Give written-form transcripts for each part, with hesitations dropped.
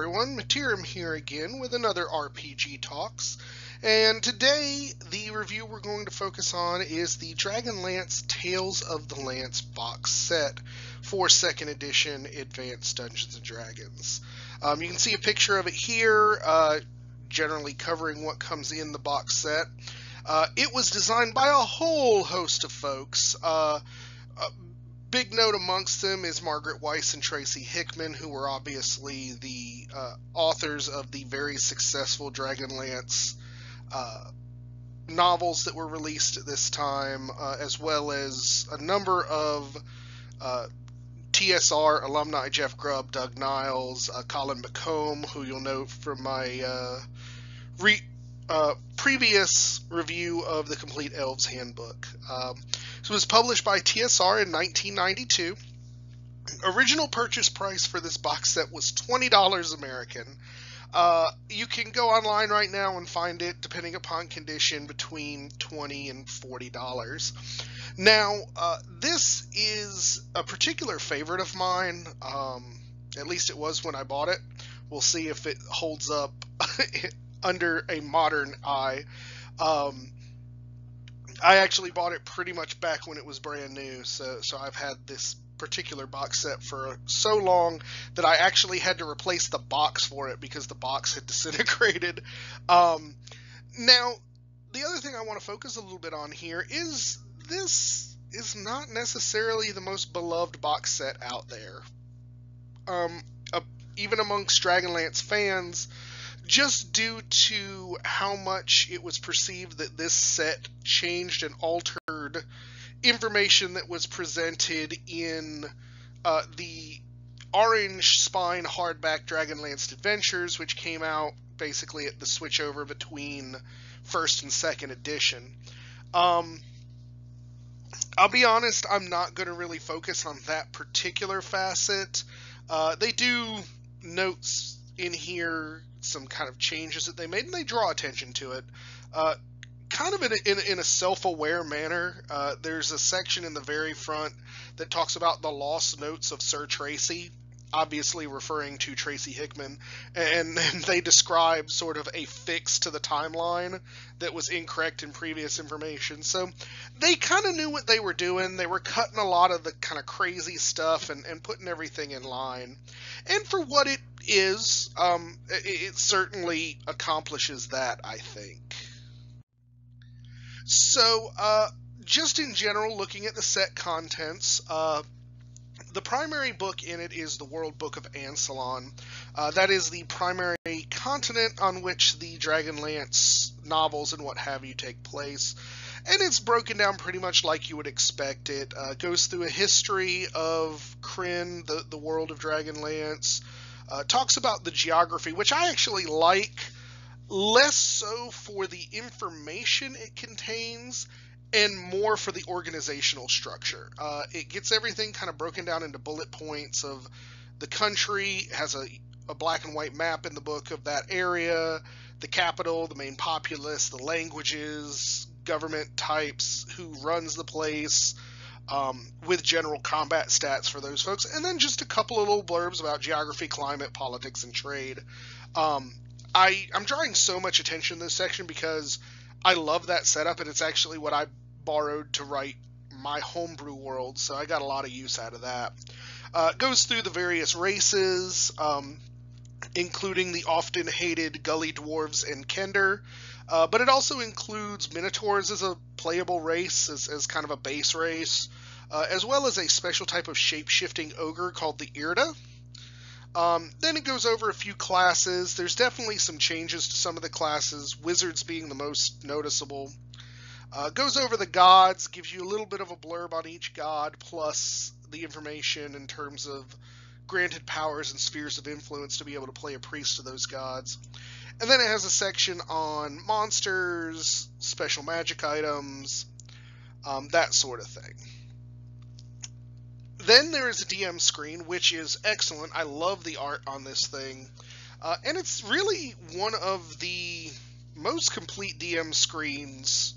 everyone, Materim here again with another RPG Talks, and today the review we're going to focus on is the Dragonlance Tales of the Lance box set for 2nd edition Advanced Dungeons & Dragons. You can see a picture of it here, generally covering what comes in the box set. It was designed by a whole host of folks. Big note amongst them is Margaret Weiss and Tracy Hickman, who were obviously the authors of the very successful Dragonlance novels that were released at this time, as well as a number of TSR alumni, Jeff Grubb, Doug Niles, Colin McComb, who you'll know from my previous review of the Complete Elves Handbook. So it was published by TSR in 1992. Original purchase price for this box set was $20 American. You can go online right now and find it, depending upon condition, between $20 and $40. Now, this is a particular favorite of mine. At least it was when I bought it. We'll see if it holds up under a modern eye. I actually bought it pretty much back when it was brand new, so I've had this particular box set for so long that I actually had to replace the box for it because the box had disintegrated. Now, the other thing I want to focus a little bit on here is this is not necessarily the most beloved box set out there. Even amongst Dragonlance fans, just due to how much it was perceived that this set changed and altered information that was presented in the Orange Spine hardback Dragonlance Adventures, which came out basically at the switchover between 1st and 2nd edition. I'll be honest, I'm not going to really focus on that particular facet. They do notes in here some kind of changes that they made, and they draw attention to it, kind of in a self-aware manner. There's a section in the very front that talks about the lost notes of Sir Tracy, obviously referring to Tracy Hickman, and they describe sort of a fix to the timeline that was incorrect in previous information. So they kind of knew what they were doing. They were cutting a lot of the kind of crazy stuff and putting everything in line. And for what it is, it certainly accomplishes that, I think. So, just in general, looking at the set contents, the primary book in it is the World Book of Ansalon. That is the primary continent on which the Dragonlance novels and what have you take place. And it's broken down pretty much like you would expect it. Goes through a history of Krynn, the world of Dragonlance. Talks about the geography, which I actually like, less so for the information it contains and more for the organizational structure. It gets everything kind of broken down into bullet points of the country, has a black and white map in the book of that area, the capital, the main populace, the languages, government types, who runs the place, with general combat stats for those folks, and then just a couple of little blurbs about geography, climate, politics, and trade. I'm drawing so much attention to this section because I love that setup, and it's actually what I borrowed to write my homebrew world, so I got a lot of use out of that. Goes through the various races, including the often hated Gully Dwarves and Kender, but it also includes Minotaurs as a playable race, as kind of a base race, as well as a special type of shape-shifting ogre called the Irda. Then it goes over a few classes. There's definitely some changes to some of the classes, wizards being the most noticeable. Goes over the gods, gives you a little bit of a blurb on each god, plus the information in terms of granted powers and spheres of influence to be able to play a priest to those gods. And then it has a section on monsters, special magic items, that sort of thing. Then there is a DM screen, which is excellent. I love the art on this thing. And it's really one of the most complete DM screens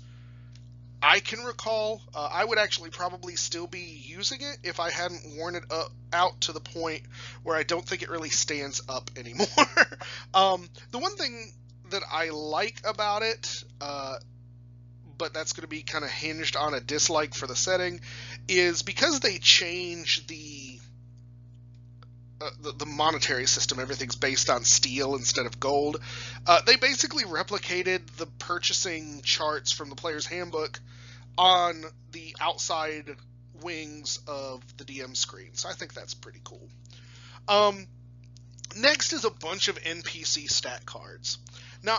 I can recall. I would actually probably still be using it if I hadn't worn it out to the point where I don't think it really stands up anymore. The one thing that I like about it, but that's going to be kind of hinged on a dislike for the setting, is because they change the monetary system. Everything's based on steel instead of gold. They basically replicated the purchasing charts from the player's handbook on the outside wings of the DM screen. So I think that's pretty cool. Next is a bunch of NPC stat cards. Now,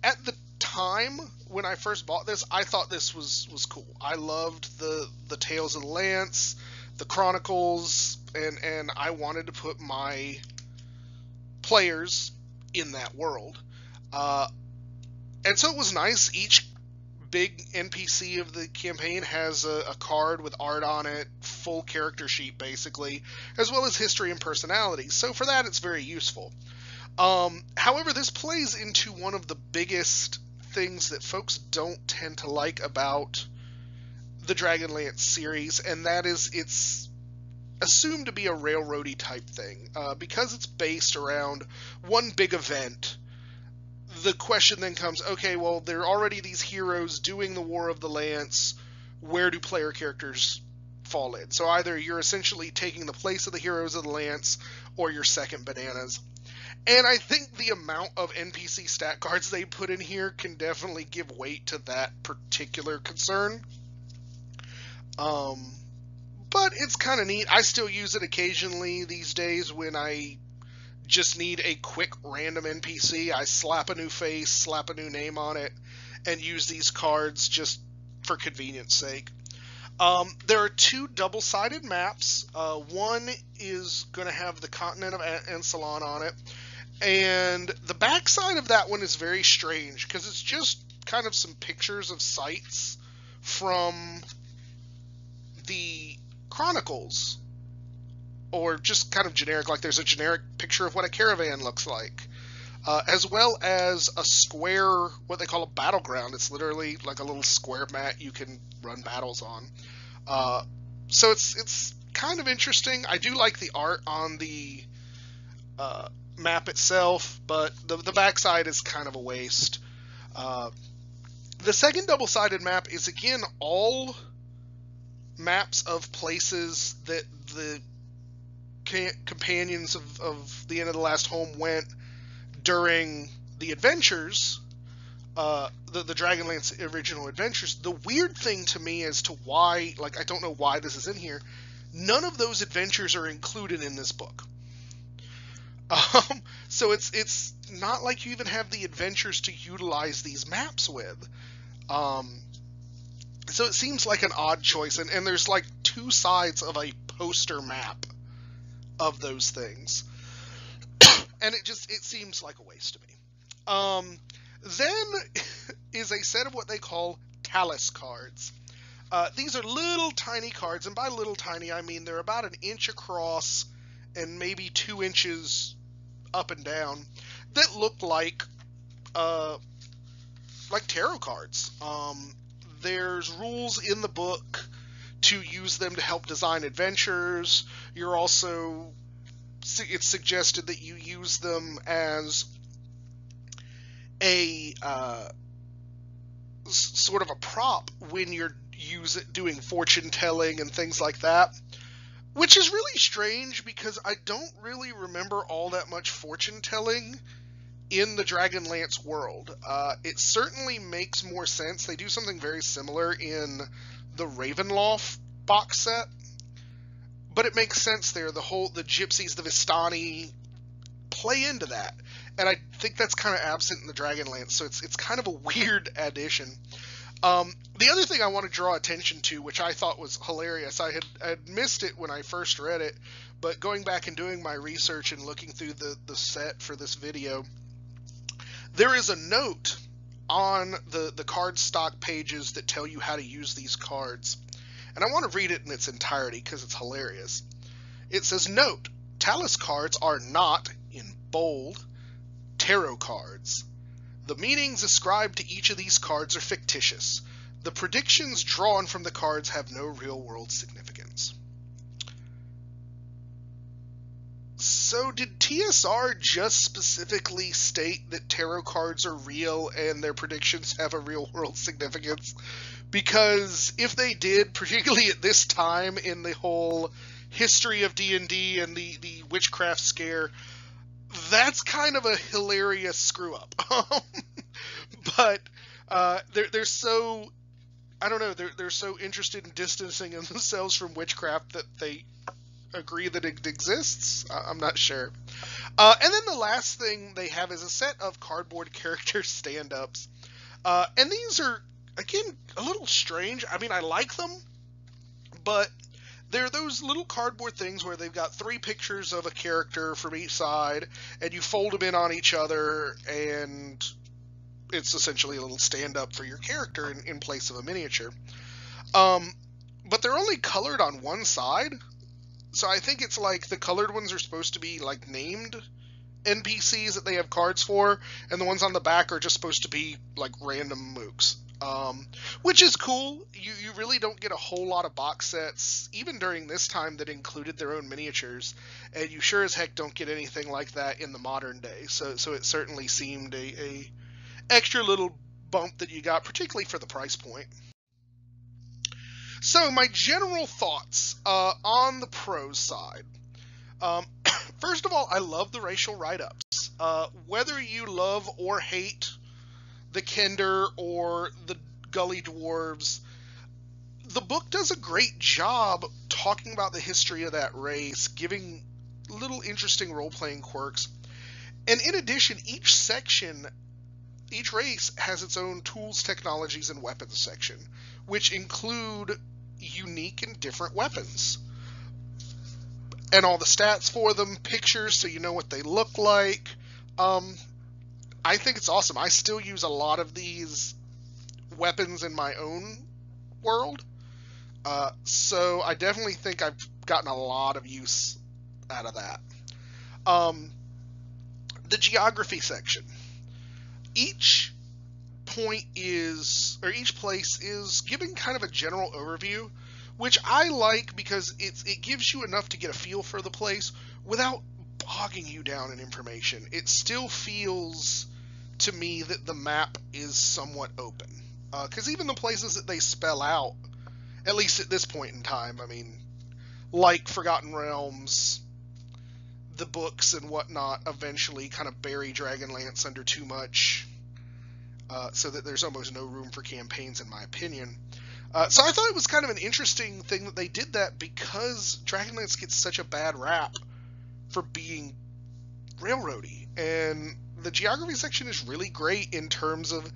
at the time when I first bought this, I thought this was cool. I loved the Tales of the Lance, the Chronicles, and I wanted to put my players in that world. And so it was nice. Each big NPC of the campaign has a card with art on it, full character sheet basically, as well as history and personality. So for that, it's very useful. However, this plays into one of the biggest things that folks don't tend to like about the Dragonlance series, and that is it's assumed to be a railroady type thing. Because it's based around one big event, the question then comes, okay, well, there are already these heroes doing the War of the Lance. Where do player characters fall in? So either you're essentially taking the place of the heroes of the Lance, or you're second bananas. And I think the amount of NPC stat cards they put in here can definitely give weight to that particular concern. But it's kind of neat. I still use it occasionally these days when I just need a quick random NPC. I slap a new face, slap a new name on it, and use these cards just for convenience sake. There are two double-sided maps. One is going to have the continent of Ansalon on it, and the backside of that one is very strange because it's just kind of some pictures of sites from the Chronicles, or just kind of generic, like there's a generic picture of what a caravan looks like, as well as a square, what they call a battleground. It's literally like a little square mat you can run battles on. So it's kind of interesting. I do like the art on the map itself, but the backside is kind of a waste. The second double-sided map is, again, all maps of places that the companions of the End of the Last Home went during the adventures, the Dragonlance original adventures. The weird thing to me as to why, like, I don't know why this is in here, none of those adventures are included in this book. So it's not like you even have the adventures to utilize these maps with. So it seems like an odd choice, and there's like two sides of a poster map of those things, and it seems like a waste to me. Then is a set of what they call Talus cards. These are little tiny cards, and by little tiny I mean they're about an inch across and maybe 2 inches up and down, that look like tarot cards. There's rules in the book to use them to help design adventures. It's suggested that you use them as a sort of a prop when you're doing fortune telling and things like that, which is really strange because I don't really remember all that much fortune telling in the Dragonlance world. It certainly makes more sense. They do something very similar in the Ravenloft box set, but it makes sense there. The Gypsies, the Vistani play into that, and I think that's kind of absent in the Dragonlance, so it's kind of a weird addition. The other thing I want to draw attention to, which I thought was hilarious, I had missed it when I first read it, but going back and doing my research and looking through the set for this video, there is a note on the cardstock pages that tell you how to use these cards. And I want to read it in its entirety because it's hilarious. It says, "Note, Talus cards are not, in bold, tarot cards. The meanings ascribed to each of these cards are fictitious. The predictions drawn from the cards have no real-world significance. So did TSR just specifically state that tarot cards are real and their predictions have a real-world significance? Because if they did, particularly at this time in the whole history of D&D and the witchcraft scare, that's kind of a hilarious screw-up. But they're so, I don't know, they're so interested in distancing themselves from witchcraft that they agree that it exists. I'm not sure. And then the last thing they have is a set of cardboard character stand-ups. And these are, again, a little strange. I mean, I like them, but they're those little cardboard things where they've got 3 pictures of a character from each side, and you fold them in on each other, and it's essentially a little stand-up for your character in place of a miniature. But they're only colored on one side. So I think it's like the colored ones are supposed to be like named NPCs that they have cards for, and the ones on the back are just supposed to be like random mooks. Which is cool. You really don't get a whole lot of box sets, even during this time, that included their own miniatures, and you sure as heck don't get anything like that in the modern day. So it certainly seemed a extra little bump that you got, particularly for the price point. So my general thoughts on the pros side. First of all, I love the racial write-ups. Whether you love or hate the Kender or the Gully Dwarves, the book does a great job talking about the history of that race, giving little interesting role-playing quirks. And in addition, each race has its own tools, technologies, and weapons section, which include unique and different weapons. And all the stats for them, pictures so you know what they look like. I think it's awesome. I still use a lot of these weapons in my own world. So I definitely think I've gotten a lot of use out of that. The geography section. Each place is giving kind of a general overview, which I like because it gives you enough to get a feel for the place without bogging you down in information. It still feels to me that the map is somewhat open, because even the places that they spell out, at least at this point in time, I mean, like Forgotten Realms, the books and whatnot eventually kind of bury Dragonlance under too much, so that there's almost no room for campaigns, in my opinion. So I thought it was kind of an interesting thing that they did that, because Dragonlance gets such a bad rap for being railroady, and the geography section is really great in terms of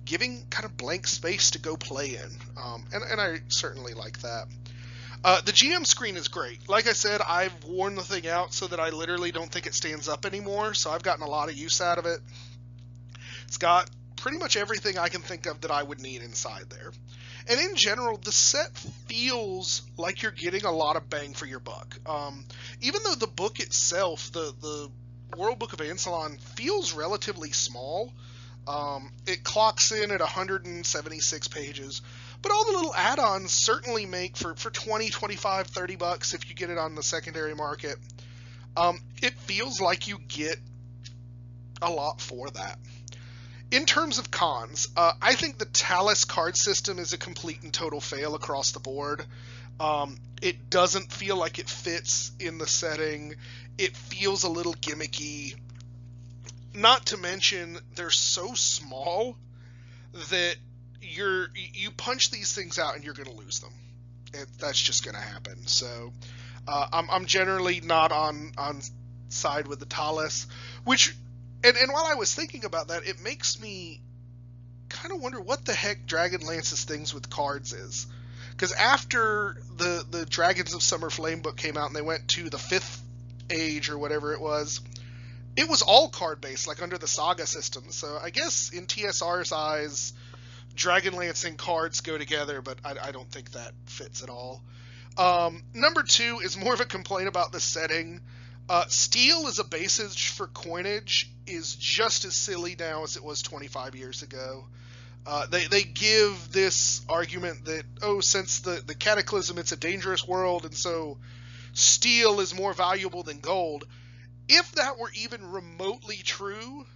giving kind of blank space to go play in, and I certainly like that. The GM screen is great. Like I said, I've worn the thing out so that I literally don't think it stands up anymore, so I've gotten a lot of use out of it. It's got pretty much everything I can think of that I would need inside there. And in general, the set feels like you're getting a lot of bang for your buck. Even though the book itself, the World Book of Ansalon, feels relatively small, it clocks in at 176 pages, but all the little add-ons certainly make for 20, 25, 30 bucks if you get it on the secondary market. It feels like you get a lot for that. In terms of cons, I think the Talus card system is a complete and total fail across the board. It doesn't feel like it fits in the setting. It feels a little gimmicky. Not to mention, they're so small that you punch these things out and you're going to lose them. That's just going to happen. So I'm generally not on side with the Talus, which, and while I was thinking about that, it makes me kind of wonder what the heck Dragonlance's things with cards is. Because after the Dragons of Summer Flame book came out and they went to the 5th age or whatever it was all card-based, like under the Saga system. So I guess in TSR's eyes, Dragonlance and cards go together, but I don't think that fits at all. Number 2 is more of a complaint about the setting. Steel as a basis for coinage is just as silly now as it was 25 years ago. They give this argument that, oh, since the cataclysm, it's a dangerous world, and so steel is more valuable than gold. If that were even remotely true,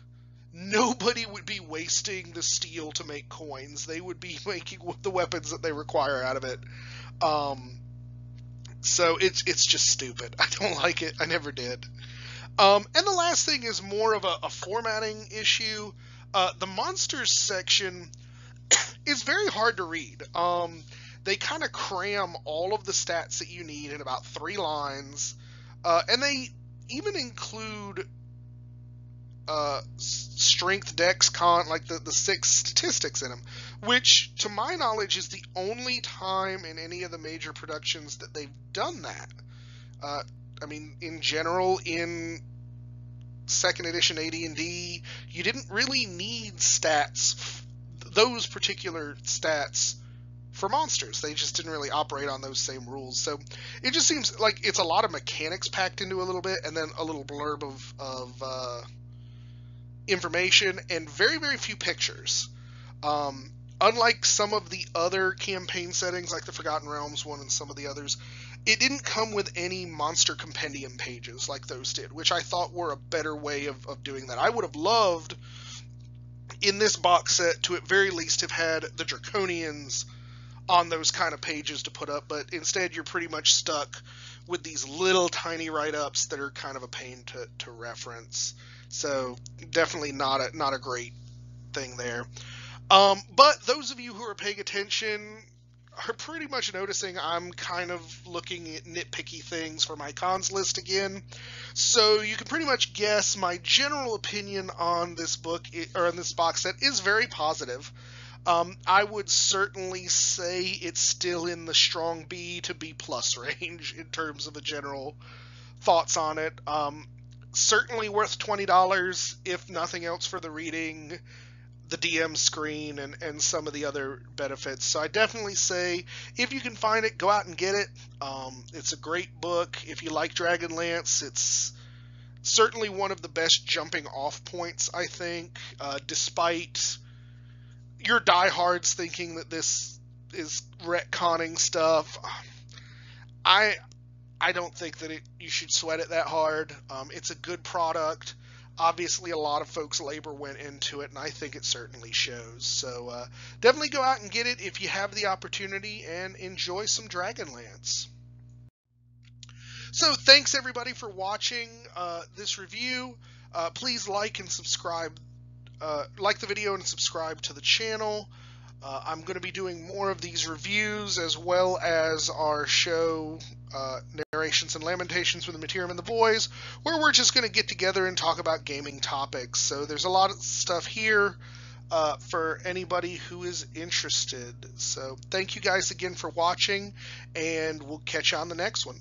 nobody would be wasting the steel to make coins. They would be making the weapons that they require out of it. So it's just stupid. I don't like it. I never did. And the last thing is more of a formatting issue. The monsters section is very hard to read. They kind of cram all of the stats that you need in about 3 lines, and they even include strength, dex, con, like the 6 statistics in them, which to my knowledge is the only time in any of the major productions that they've done that. I mean, in general, in 2nd edition AD&D, you didn't really need stats, those particular stats, for monsters. They just didn't really operate on those same rules. So it just seems like it's a lot of mechanics packed into a little bit, and then a little blurb of information, and very, very few pictures. Unlike some of the other campaign settings, like the Forgotten Realms one and some of the others, it didn't come with any monster compendium pages like those did, which I thought were a better way of doing that. I would have loved, in this box set, to at very least have had the Draconians on those kind of pages to put up, but instead you're pretty much stuck with these little tiny write-ups that are kind of a pain to reference. So definitely not a great thing there. But those of you who are paying attention are pretty much noticing I'm kind of looking at nitpicky things for my cons list again. So you can pretty much guess my general opinion on this book, or on this box set, is very positive. I would certainly say it's still in the strong B to B plus range in terms of the general thoughts on it. Certainly worth $20, if nothing else, for the reading, the DM screen, and some of the other benefits. So I definitely say, if you can find it, go out and get it. It's a great book. If you like Dragonlance, it's certainly one of the best jumping off points, I think, despite your diehards thinking that this is retconning stuff. I don't think that you should sweat it that hard. It's a good product. Obviously, a lot of folks' labor went into it, and I think it certainly shows. So definitely go out and get it if you have the opportunity, and enjoy some Dragonlance. So thanks everybody for watching this review. Please like and subscribe. Like the video and subscribe to the channel. I'm going to be doing more of these reviews, as well as our show, Narrations and Lamentations with the Materia and the Boys, where we're just going to get together and talk about gaming topics. So there's a lot of stuff here for anybody who is interested. So thank you guys again for watching, and we'll catch you on the next one.